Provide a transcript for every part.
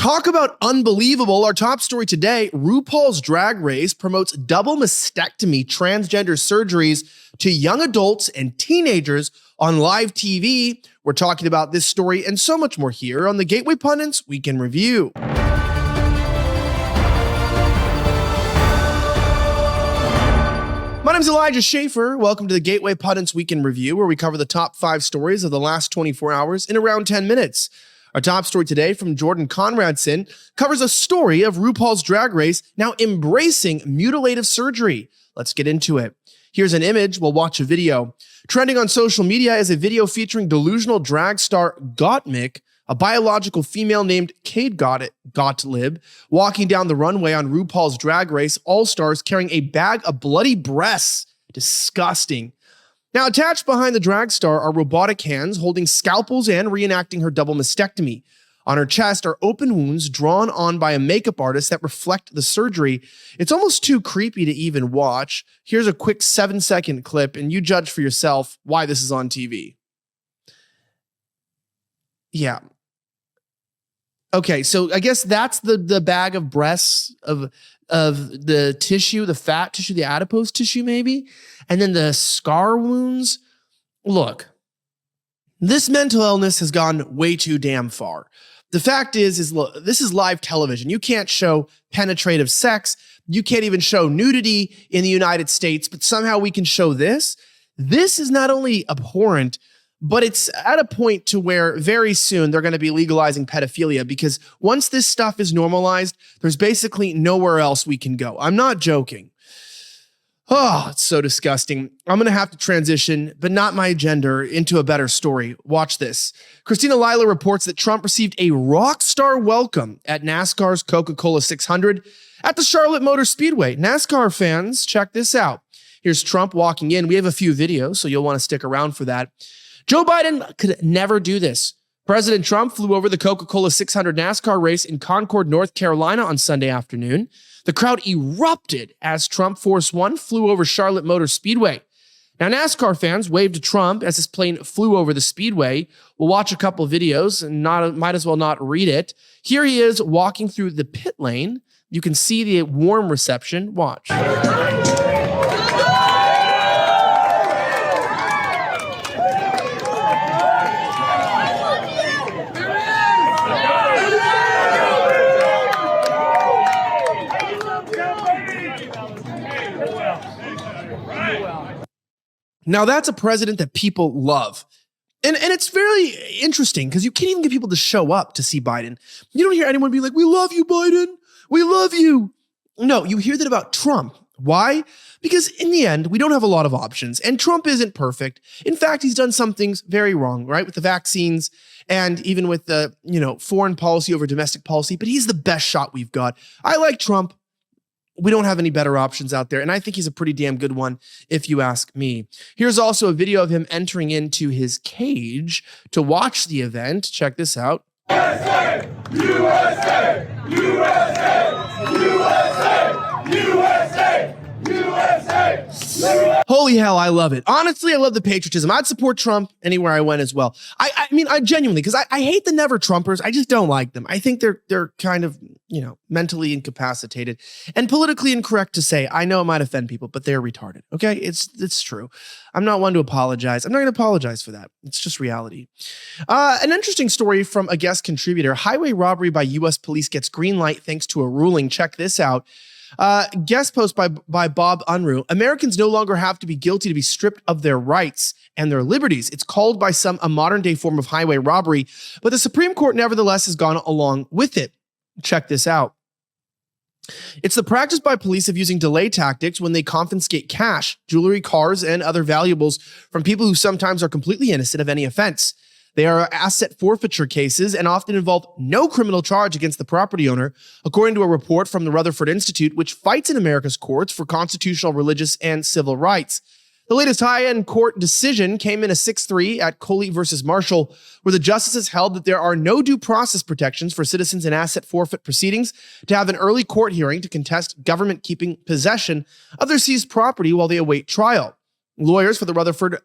Talk about unbelievable. Our top story today, RuPaul's Drag Race promotes double mastectomy transgender surgeries to young adults and teenagers on live TV. We're talking about this story and so much more here on the Gateway Pundits Weekend Review. My name is Elijah Schaefer. Welcome to the Gateway Pundits Weekend Review, where we cover the top 5 stories of the last 24 hours in around 10 minutes. Our top story today from Jordan Conradson covers a story of RuPaul's Drag Race now embracing mutilative surgery. Let's get into it. Here's an image. We'll watch a video. Trending on social media is a video featuring delusional drag star Gottmik, a biological female named Cade Gottlieb, walking down the runway on RuPaul's Drag Race All-Stars carrying a bag of bloody breasts. Disgusting. Now, attached behind the drag star are robotic hands holding scalpels and reenacting her double mastectomy. On her chest are open wounds drawn on by a makeup artist that reflect the surgery. It's almost too creepy to even watch. Here's a quick 7-second clip, and you judge for yourself why this is on TV. Yeah. Okay, so I guess that's the bag of breasts of the tissue, the fat tissue, the adipose tissue maybe, and then the scar wounds. Look, this mental illness has gone way too damn far. The fact is look, this is live television. You can't show penetrative sex. You can't even show nudity in the United States, but somehow we can show this. This is not only abhorrent, but it's at a point to where very soon they're going to be legalizing pedophilia, because once this stuff is normalized, there's basically nowhere else we can go. I'm not joking. Oh, it's so disgusting. I'm going to have to transition, but not my gender, into a better story. Watch this. Christina Lila reports that Trump received a rock star welcome at NASCAR's Coca-Cola 600 at the Charlotte Motor Speedway. NASCAR fans, check this out. Here's Trump walking in. We have a few videos, so you'll want to stick around for that. Joe Biden could never do this. President Trump flew over the Coca-Cola 600 NASCAR race in Concord, North Carolina on Sunday afternoon. The crowd erupted as Trump Force One flew over Charlotte Motor Speedway. Now, NASCAR fans waved to Trump as his plane flew over the speedway. We'll watch a couple videos and might as well not read it. Here he is walking through the pit lane. You can see the warm reception. Watch. Now, that's a president that people love. And it's very interesting because you can't even get people to show up to see Biden. You don't hear anyone be like, "We love you, Biden. We love you." No, you hear that about Trump. Why? Because in the end, we don't have a lot of options, and Trump isn't perfect. In fact, he's done some things very wrong, right? With the vaccines and even with the, foreign policy over domestic policy, but he's the best shot we've got. I like Trump. We don't have any better options out there, and I think he's a pretty damn good one, if you ask me. Here's also a video of him entering into his cage to watch the event. Check this out. USA! USA! USA! USA! USA! USA! Holy hell, I love it. Honestly, I love the patriotism. I'd support Trump anywhere I went as well. I mean, I genuinely, because I hate the never Trumpers. I just don't like them. I think they're kind of, mentally incapacitated and politically incorrect to say. I know it might offend people, but they're retarded. Okay, it's true. I'm not one to apologize. I'm not going to apologize for that. It's just reality. An interesting story from a guest contributor. Highway robbery by U.S. police gets green light thanks to a ruling. Check this out. Guest post by Bob Unruh. Americans no longer have to be guilty to be stripped of their rights and their liberties. It's called by some a modern day form of highway robbery, but the Supreme Court nevertheless has gone along with it. Check this out. It's the practice by police of using delay tactics when they confiscate cash, jewelry, cars, and other valuables from people who sometimes are completely innocent of any offense. They are asset forfeiture cases and often involve no criminal charge against the property owner, according to a report from the Rutherford Institute, which fights in America's courts for constitutional, religious, and civil rights. The latest high-end court decision came in a 6-3 at Coley versus Marshall, where the justices held that there are no due process protections for citizens in asset forfeit proceedings to have an early court hearing to contest government keeping possession of their seized property while they await trial. Lawyers for the Rutherford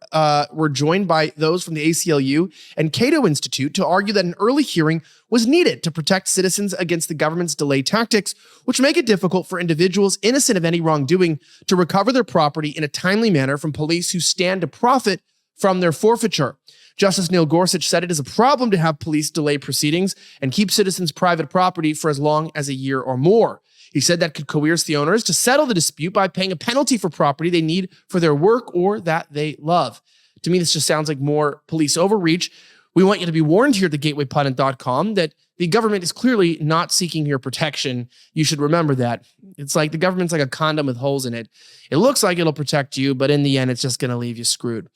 were joined by those from the ACLU and Cato Institute to argue that an early hearing was needed to protect citizens against the government's delay tactics, which make it difficult for individuals innocent of any wrongdoing to recover their property in a timely manner from police who stand to profit from their forfeiture. Justice Neil Gorsuch said it is a problem to have police delay proceedings and keep citizens' private property for as long as a year or more. He said that could coerce the owners to settle the dispute by paying a penalty for property they need for their work or that they love. To me, this just sounds like more police overreach. We want you to be warned here at thegatewaypundit.com that the government is clearly not seeking your protection. You should remember that. It's like the government's like a condom with holes in it. It looks like it'll protect you, but in the end, it's just going to leave you screwed.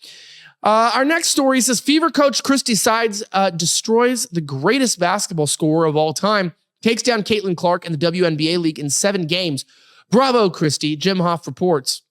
Our next story says Fever coach Christy Sides destroys the greatest basketball scorer of all time, takes down Caitlin Clark in the WNBA League in 7 games. Bravo, Christy, Jim Hoff reports.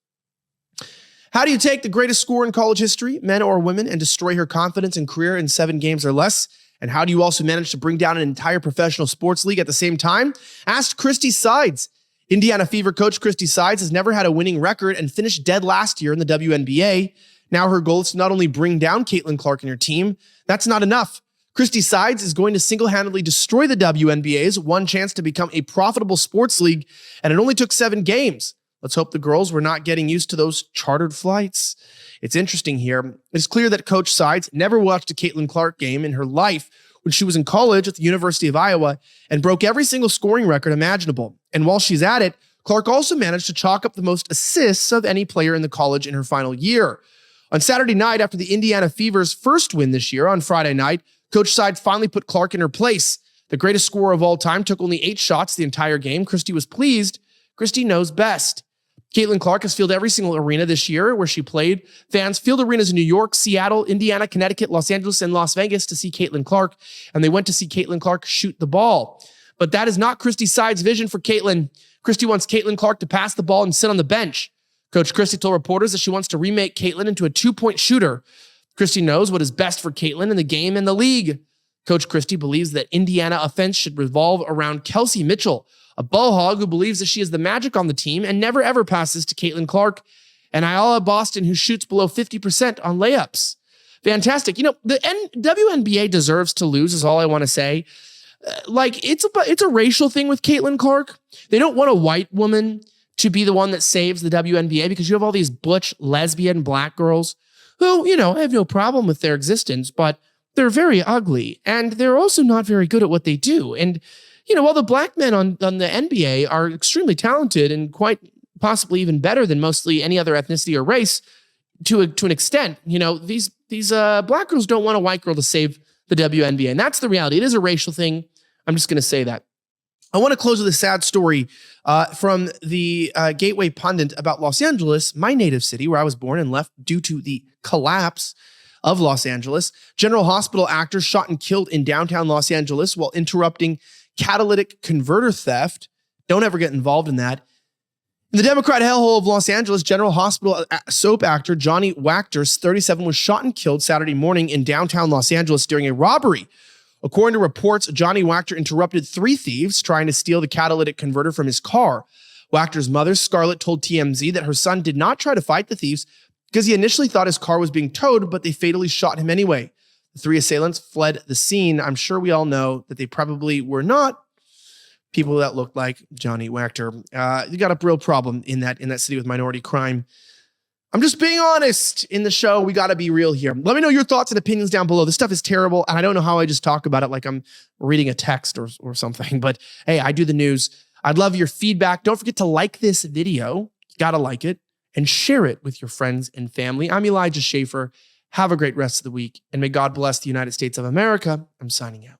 How do you take the greatest scorer in college history, men or women, and destroy her confidence and career in 7 games or less? And how do you also manage to bring down an entire professional sports league at the same time? Asked Christy Sides. Indiana Fever coach Christy Sides has never had a winning record and finished dead last year in the WNBA. Now her goal is to not only bring down Caitlin Clark and her team, that's not enough. Christy Sides is going to single-handedly destroy the WNBA's one chance to become a profitable sports league, and it only took 7 games. Let's hope the girls were not getting used to those chartered flights. It's interesting here. It's clear that Coach Sides never watched a Caitlin Clark game in her life when she was in college at the University of Iowa and broke every single scoring record imaginable. And while she's at it, Clark also managed to chalk up the most assists of any player in the college in her final year. On Saturday night, after the Indiana Fever's first win this year, on Friday night, Coach Sides finally put Clark in her place. The greatest scorer of all time took only 8 shots the entire game. Christy was pleased. Christy knows best. Caitlin Clark has filled every single arena this year where she played. Fans filled arenas in New York, Seattle, Indiana, Connecticut, Los Angeles, and Las Vegas to see Caitlin Clark, and they went to see Caitlin Clark shoot the ball. But that is not Christy Sides' vision for Caitlin. Christy wants Caitlin Clark to pass the ball and sit on the bench. Coach Christy told reporters that she wants to remake Caitlin into a 2-point shooter. Christy knows what is best for Caitlin in the game and the league. Coach Christy believes that Indiana offense should revolve around Kelsey Mitchell, a ball hog who believes that she is the magic on the team and never ever passes to Caitlin Clark, and Ayala Boston, who shoots below 50% on layups. Fantastic. You know, the WNBA deserves to lose is all I want to say. It's a racial thing with Caitlin Clark. They don't want a white woman to be the one that saves the WNBA because you have all these butch, lesbian, black girls who, you know, I have no problem with their existence, but they're very ugly and they're also not very good at what they do. And, you know, while the black men on the NBA are extremely talented and quite possibly even better than mostly any other ethnicity or race to an extent, you know, these black girls don't want a white girl to save the WNBA. And that's the reality. It is a racial thing. I'm just going to say that. I want to close with a sad story from the Gateway Pundit about Los Angeles, my native city, where I was born and left due to the collapse of Los Angeles. General Hospital actors shot and killed in downtown Los Angeles while interrupting catalytic converter theft. Don't ever get involved in that. In the Democrat hellhole of Los Angeles, General Hospital soap actor Johnny Wachter, 37, was shot and killed Saturday morning in downtown Los Angeles during a robbery. According to reports, Johnny Wachter interrupted 3 thieves trying to steal the catalytic converter from his car. Wachter's mother, Scarlett, told TMZ that her son did not try to fight the thieves because he initially thought his car was being towed, but they fatally shot him anyway. The 3 assailants fled the scene. I'm sure we all know that they probably were not people that looked like Johnny Wachter. You got a real problem in that city with minority crime. I'm just being honest in the show. We got to be real here. Let me know your thoughts and opinions down below. This stuff is terrible, and I don't know how I just talk about it like I'm reading a text or something, but hey, I do the news. I'd love your feedback. Don't forget to like this video. You got to like it and share it with your friends and family. I'm Elijah Schaffer. Have a great rest of the week, and may God bless the United States of America. I'm signing out.